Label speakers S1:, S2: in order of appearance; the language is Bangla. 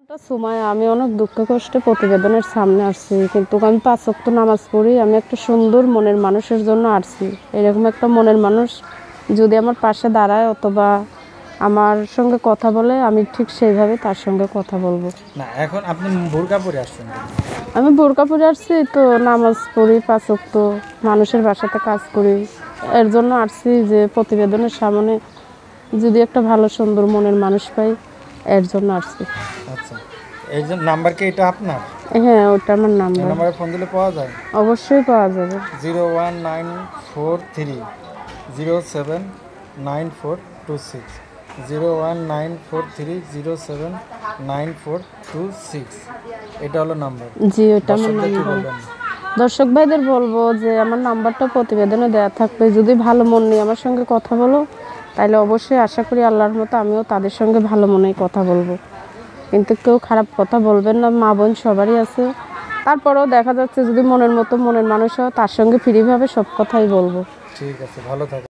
S1: একটা সময় আমি অনেক দুঃখ কষ্টে প্রতিবেদনের সামনে আসছি, কিন্তু আমি 5 ওয়াক্ত নামাজ পড়ি। আমি একটা সুন্দর মনের মানুষের জন্য আসছি। এরকম একটা মনের মানুষ যদি আমার পাশে দাঁড়ায় অথবা আমার সঙ্গে কথা বলে, আমি ঠিক সেইভাবে তার সঙ্গে কথা বলবো।
S2: না, এখন আপনি বোরকা পরে আসছেন কেন?
S1: আমি বোরকা পরে আসছি তো, নামাজ পড়ি, 5 ওয়াক্ত মানুষের বাসাতে কাজ করি। এর জন্য আসছি যে প্রতিবেদনের সামনে যদি একটা ভালো সুন্দর মনের মানুষ পাই, এর জন্য আসছি।
S2: আচ্ছা, এই যে নাম্বার কি এটা আপনার?
S1: হ্যাঁ, ওটা আমার
S2: এই
S1: নাম্বার।
S2: নাম্বারে ফোন দিলে পাওয়া যায়?
S1: অবশ্যই পাওয়া যাবে।
S2: 01943079426, 01943079426, এটা হলো নাম্বার।
S1: জি, ওটা আমার
S2: দর্শকদের কি
S1: নাম্বার।
S2: বলবেন?
S1: দর্শক ভাইদের বলবো যে আমার নাম্বারটা প্রতিবেদনে দেওয়া থাকবে। যদি ভালো মন নিয়ে আমার সঙ্গে কথা বলো, তাহলে অবশ্যই আশা করি আল্লাহর মতো আমিও তাদের সঙ্গে ভালো মনেই কথা বলবো। কিন্তু কেউ খারাপ কথা বলবেন না, মা বোন সবারই আছে। তারপরেও দেখা যাচ্ছে যদি মনের মতো মনের মানুষ হয়, তার সঙ্গে ফ্রিভাবে সব কথাই বলবো।
S2: ঠিক আছে, ভালো থাকবেন।